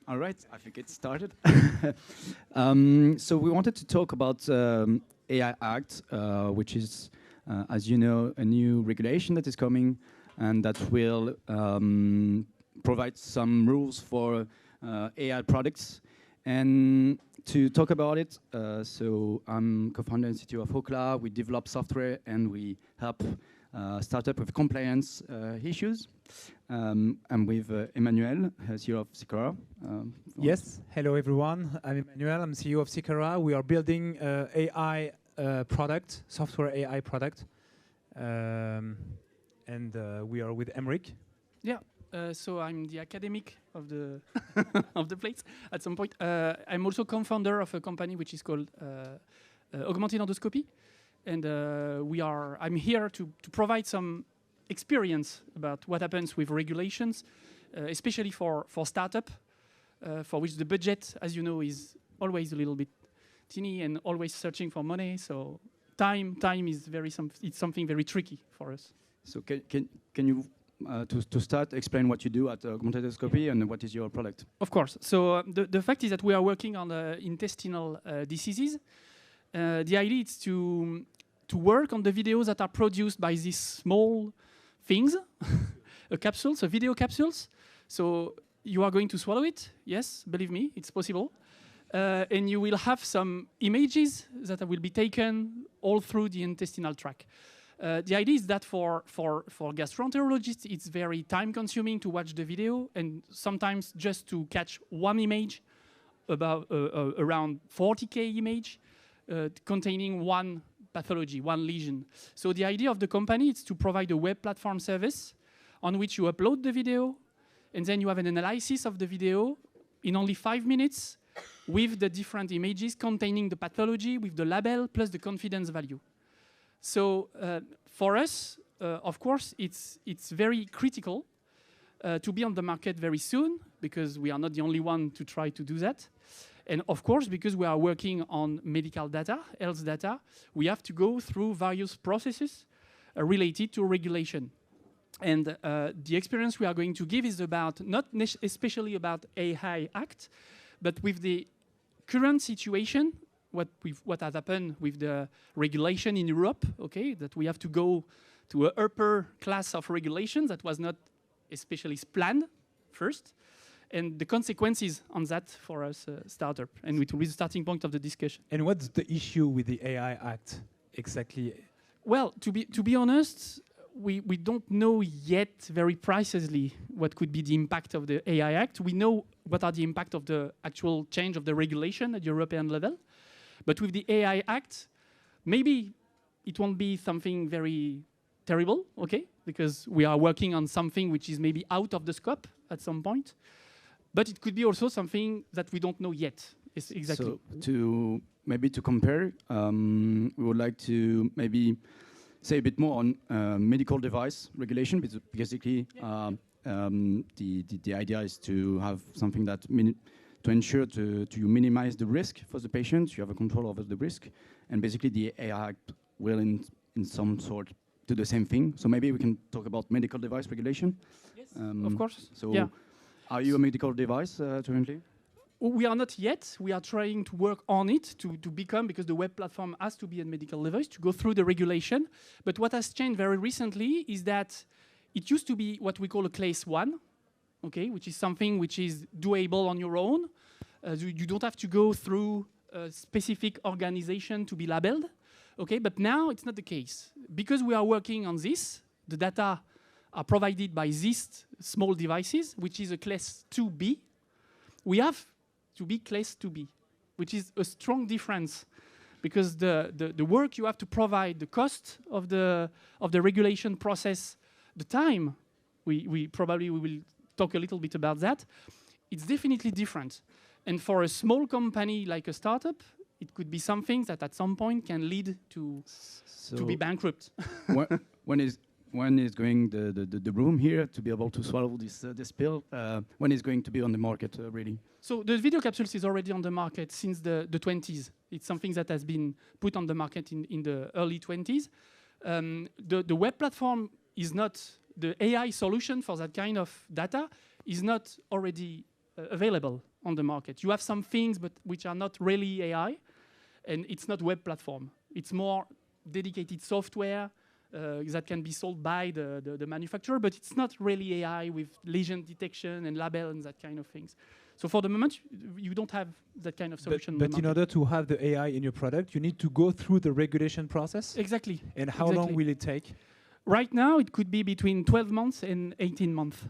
All right, I think it started. So we wanted to talk about AI Act, which is, as you know, a new regulation that is coming and that will provide some rules for AI products. And to talk about it, so I'm co-founder and CTO of Okla. We develop software and we help startup with compliance issues. I'm with Emmanuel, CEO of Sikara. Yes, hello everyone. I'm Emmanuel, I'm CEO of Sikara. We are building AI product, software AI product. And we are with Emric. Yeah, so I'm the academic of the of the place at some point. I'm also co-founder of a company which is called Augmented Endoscopy. And I'm here to provide some experience about what happens with regulations, especially for startup, for which the budget, as you know, is always a little bit teeny and always searching for money. So time is it's something very tricky for us. So can you, to start, explain what you do at Augmented Endoscopy and what is your product? Of course. So the fact is that we are working on intestinal diseases. The idea is to work on the videos that are produced by these small things, capsules, video capsules. So you are going to swallow it. Yes, believe me, it's possible. And you will have some images that will be taken all through the intestinal tract. The idea is that for gastroenterologists, it's very time-consuming to watch the video, and sometimes just to catch one image, about around 40K image, containing one pathology, one lesion. So the idea of the company is to provide a web platform service on which you upload the video, and then you have an analysis of the video in only 5 minutes with the different images containing the pathology, with the label, plus the confidence value. So for us, of course, it's very critical to be on the market very soon, because we are not the only one to try to do that. And of course, because we are working on medical data, health data, we have to go through various processes related to regulation. And the experience we are going to give is about, not especially about AI Act, but with the current situation, what has happened with the regulation in Europe, okay, that we have to go to an upper class of regulation that was not especially planned first, and the consequences on that for us startup, and it will be the starting point of the discussion. And what's the issue with the AI Act exactly? Well, to be honest, we don't know yet very precisely what could be the impact of the AI Act. We know what are the impact of the actual change of the regulation at European level, but with the AI Act, maybe it won't be something very terrible, okay, because we are working on something which is maybe out of the scope at some point. But it could be also something that we don't know yet. Exactly. So to compare, we would like to maybe say a bit more on medical device regulation, because basically the idea is to have something that to ensure to minimize the risk for the patient. You have a control over the risk, and basically the AI Act will in some sort do the same thing. So maybe we can talk about medical device regulation. Yes, of course. So. Yeah. Are you a medical device currently? We are not yet. We are trying to work on it to become, because the web platform has to be a medical device to go through the regulation. But what has changed very recently is that it used to be what we call a class 1, okay, which is something which is doable on your own. You don't have to go through a specific organization to be labeled, okay. But now it's not the case, because we are working on this. The data are provided by these small devices, which is a class 2B. We have to be class 2B, which is a strong difference, because the work you have to provide, the cost of the regulation process, the time, we probably will talk a little bit about that. It's definitely different. And for a small company like a startup, it could be something that at some point can lead to be bankrupt. When is going the room here to be able to swallow this pill? When is going to be on the market, really? So the video capsules is already on the market since the 20s. It's something that has been put on the market in the early 20s. The web platform is not, the AI solution for that kind of data is not already available on the market. You have some things, but which are not really AI, and it's not web platform. It's more dedicated software that can be sold by the manufacturer, but it's not really AI with lesion detection and label and that kind of things. So for the moment, you don't have that kind of solution. But in order to have the AI in your product, you need to go through the regulation process? Exactly. And how long will it take? Right now, it could be between 12 months and 18 months.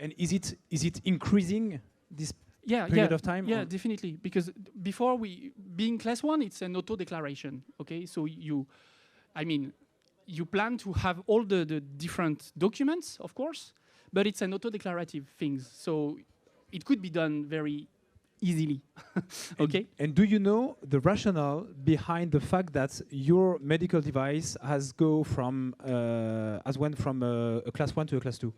And is it increasing this yeah, period of time? Yeah, definitely. Because before being class 1, it's an auto declaration. Okay, so you plan to have all the different documents, of course, but it's an auto declarative thing. So it could be done very easily. Okay. And do you know the rationale behind the fact that your medical device went from a class 1 to a class 2?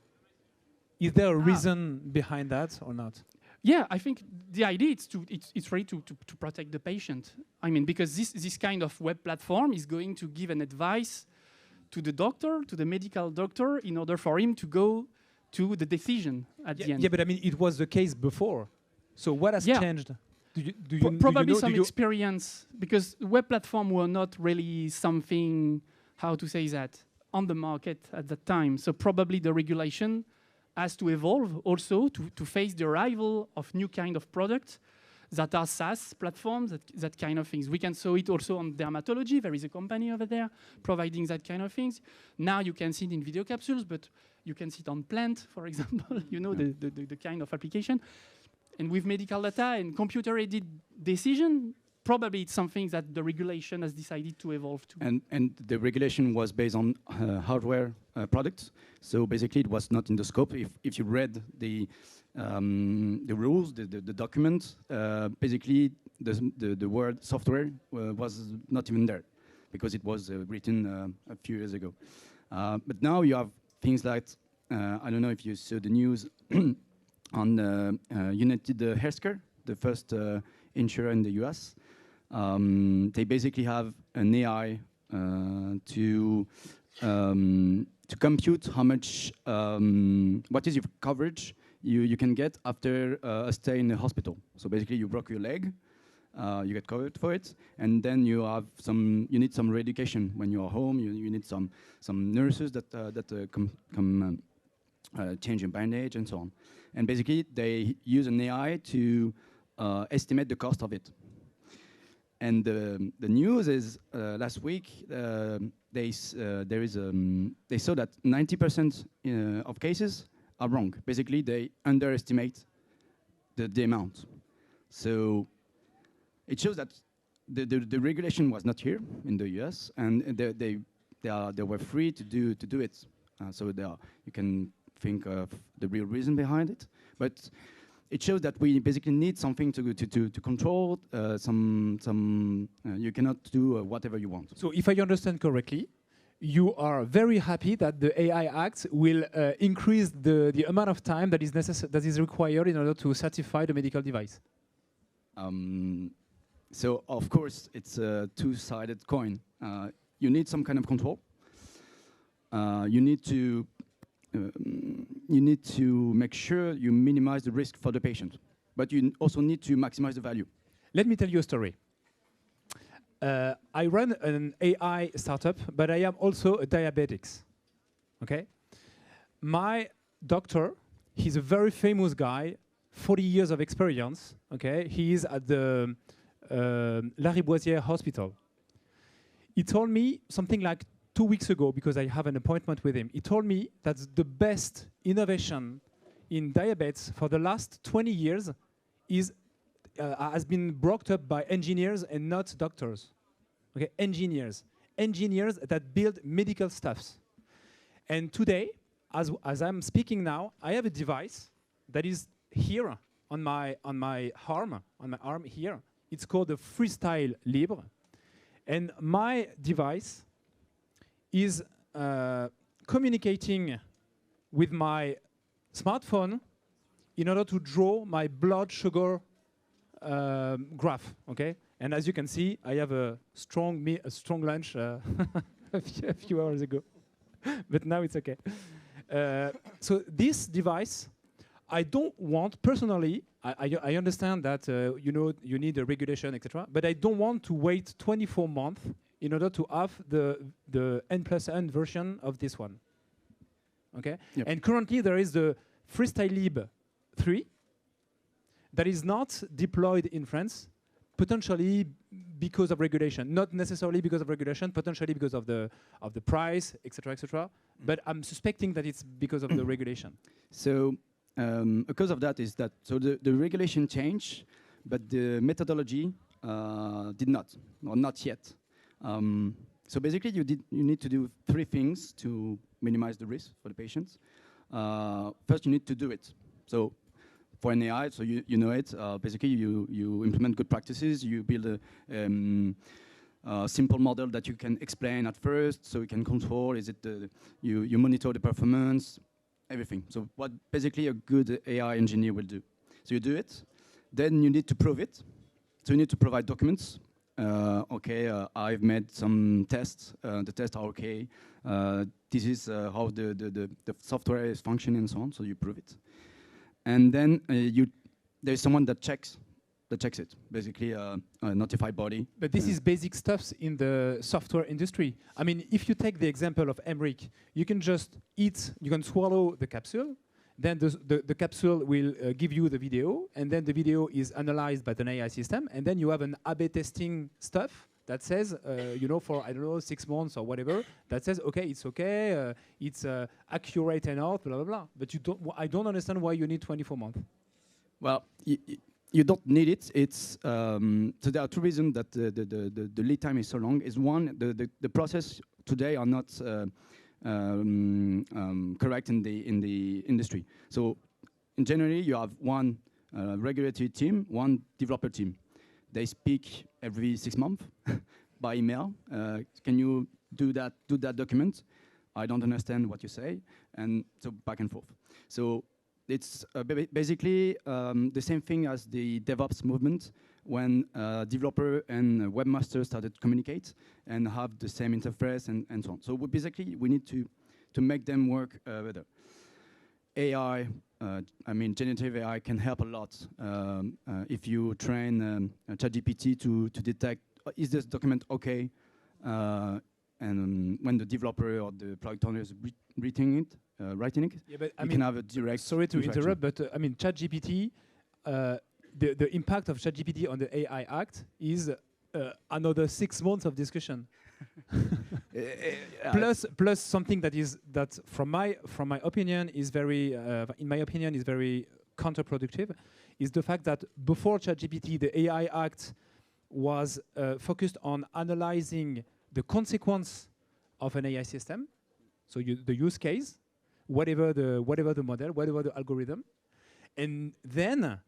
Is there a reason behind that or not? Yeah, I think the idea is it's really to protect the patient. I mean, because this kind of web platform is going to give an advice to the doctor, to the medical doctor, in order for him to go to the decision at the end. Yeah, but I mean, it was the case before. So what has changed? Probably some experience, because web platform were not really something, how to say that, on the market at that time. So probably the regulation has to evolve also to face the arrival of new kind of products that are SaaS platforms, that kind of things. We can saw it also on dermatology. There is a company over there providing that kind of things. Now you can see it in video capsules, but you can see it on plant, for example, the kind of application. And with medical data and computer-aided decision, probably it's something that the regulation has decided to evolve to. And the regulation was based on hardware products. So basically, it was not in the scope. If you read the rules, the document, basically the word software was not even there, because it was written a few years ago. But now you have things like, I don't know if you saw the news on United Healthcare, the first insurer in the US. They basically have an AI to compute how much, what is your coverage you can get after a stay in the hospital. So basically, you broke your leg, you get covered for it, and then you need some re-education when you are home. You need some nurses that come change your bandage and so on. And basically, they use an AI to estimate the cost of it. And the news is last week they saw that 90% of cases are wrong. Basically, they underestimate the amount. So it shows that the regulation was not here in the US, and they were free to do it. So you can think of the real reason behind it, but it shows that we basically need something to control you cannot do whatever you want. So if I understand correctly, you are very happy that the AI Act will increase the amount of time that is required in order to certify the medical device. So of course it's a two-sided coin. You need some kind of control. You need to make sure you minimize the risk for the patient, but you also need to maximize the value. Let me tell you a story. I run an AI startup, but I am also a diabetics. Okay, my doctor, he's a very famous guy, 40 years of experience. Okay, he is at the Lariboisière Hospital. He told me something like 2 weeks ago, because I have an appointment with him. He told me that the best innovation in diabetes for the last 20 years has been brought up by engineers and not doctors. Okay, engineers that build medical stuffs. And today, as I'm speaking now, I have a device that is here on my arm here. It's called the Freestyle Libre, and my device is communicating with my smartphone in order to draw my blood sugar graph. Okay, and as you can see, I have a strong lunch a few hours ago, but now it's okay. So this device I don't want personally. I understand that you need a regulation, etc. But I don't want to wait 24 months in order to have the N+N version of this one. Okay. Yep. And currently there is the FreestyleLib 3 that is not deployed in France, potentially because of regulation, not necessarily because of regulation, potentially because of the price, etc., etc. But I'm suspecting that it's because of the regulation. So because of that is that the regulation changed, but the methodology did not, or not yet. So basically, you need to do 3 things to minimize the risk for the patients. First, you need to do it. So for an AI, so you know it. Basically, you implement good practices. You build a simple model that you can explain at first, so you can control. Is it you monitor the performance, everything. So what basically a good AI engineer will do. So you do it. Then you need to prove it. So you need to provide documents. I've made some tests. The tests are okay. This is how the software is functioning and so on. So you prove it. And then there's someone that checks it, basically a notified body. But this is basic stuff in the software industry. I mean, if you take the example of Emric, you can just eat, you can swallow the capsule, then the capsule will give you the video, and then the video is analyzed by the AI system, and then you have an A/B testing stuff that says, for, I don't know, 6 months or whatever, that says, okay, it's accurate enough, blah, blah, blah. But I don't understand why you need 24 months. Well, you don't need it. It's so there are 2 reasons that the lead time is so long. Is one, the process today are not correct in the industry. So in generally, you have one regulatory team, one developer team. They speak every 6 months by email. Can you do that document? I don't understand what you say, and so back and forth. So it's basically the same thing as the DevOps movement when developer and webmaster started to communicate and have the same interface and so on. So we need to make them work better. AI, generative AI can help a lot if you train ChatGPT to detect, is this document okay? And when the developer or the product owner is writing it, yeah, but you can have a direct. Sorry to interrupt, but ChatGPT, the impact of ChatGPT on the AI Act is another 6 months of discussion. plus something that from my opinion is very in my opinion is very counterproductive is the fact that before ChatGPT the AI Act was focused on analyzing the consequence of an AI system, so the use case, whatever the model, whatever the algorithm, and then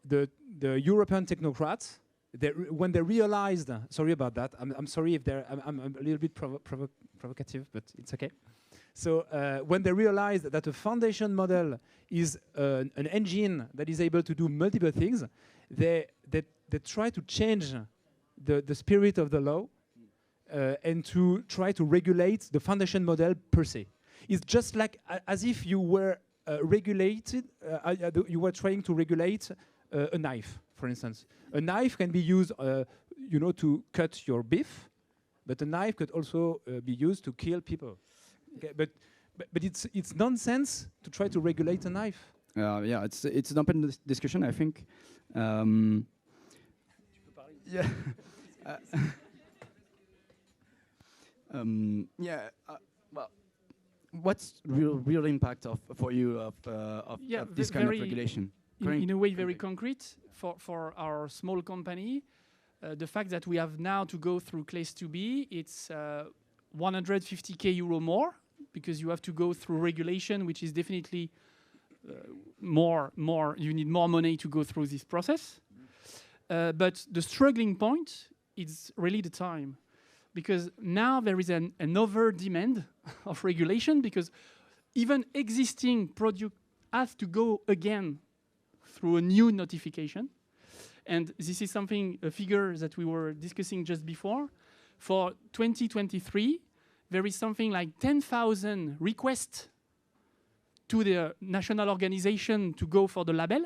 the European technocrats, when they realized, sorry about that, I'm sorry if I'm a little bit provocative, but it's okay. So when they realized that a foundation model is an engine that is able to do multiple things, they try to change the spirit of the law and to try to regulate the foundation model per se. It's just like as if you were you were trying to regulate a knife, for instance. A knife can be used, to cut your beef, but a knife could also be used to kill people. Okay, but it's nonsense to try to regulate a knife. Yeah, it's an open discussion, I think. Yeah. Well, what's real impact for you of this kind of regulation? In a way, very concrete for our small company. The fact that we have now to go through Class 2B, it's 150k euro more, because you have to go through regulation, which is definitely more. You need more money to go through this process. But the struggling point is really the time, because now there is an over demand of regulation, because even existing product has to go again through a new notification. And this is a figure that we were discussing just before. For 2023, there is something like 10,000 requests to the national organization to go for the label,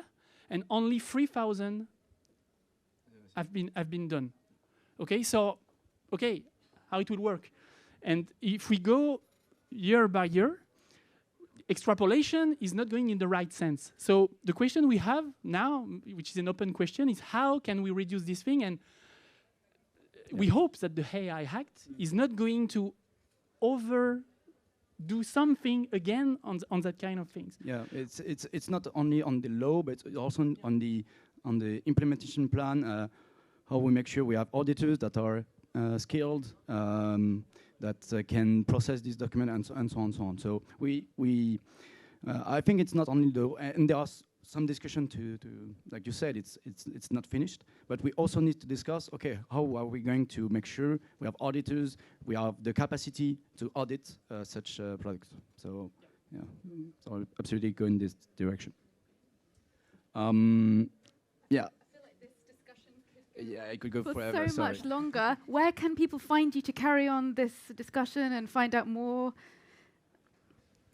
and only 3,000 have been done. Okay, so how it will work, and if we go year by year, extrapolation is not going in the right sense. So the question we have now, which is an open question, is how can we reduce this thing? And we hope that the AI Act is not going to overdo something again on that kind of things. Yeah, it's not only on the law, but it's also on the implementation plan. How we make sure we have auditors that are skilled, that can process this document, and so on and so on. So I think it's not only the, and there are some discussion to like you said, it's not finished, but we also need to discuss, okay, how are we going to make sure we have auditors, we have the capacity to audit such products. So yeah, so I'll absolutely go in this direction. Yeah. Yeah, I could go forever. So much longer. Where can people find you to carry on this discussion and find out more?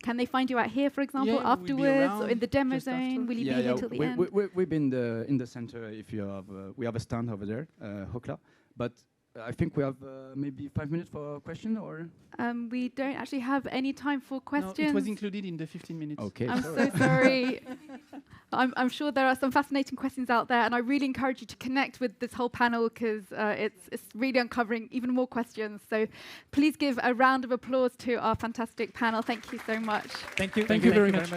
Can they find you out here, for example, afterwards, or in the demo zone? Will you be here till the end? We've been in the center. If you have, we have a stand over there, Hokla. But I think we have maybe 5 minutes for a question, or we don't actually have any time for questions. No, it was included in the 15 minutes. Okay, I'm so sorry. I'm sure there are some fascinating questions out there, and I really encourage you to connect with this whole panel because it's really uncovering even more questions. So please give a round of applause to our fantastic panel. Thank you so much. Thank you. Thank you very much.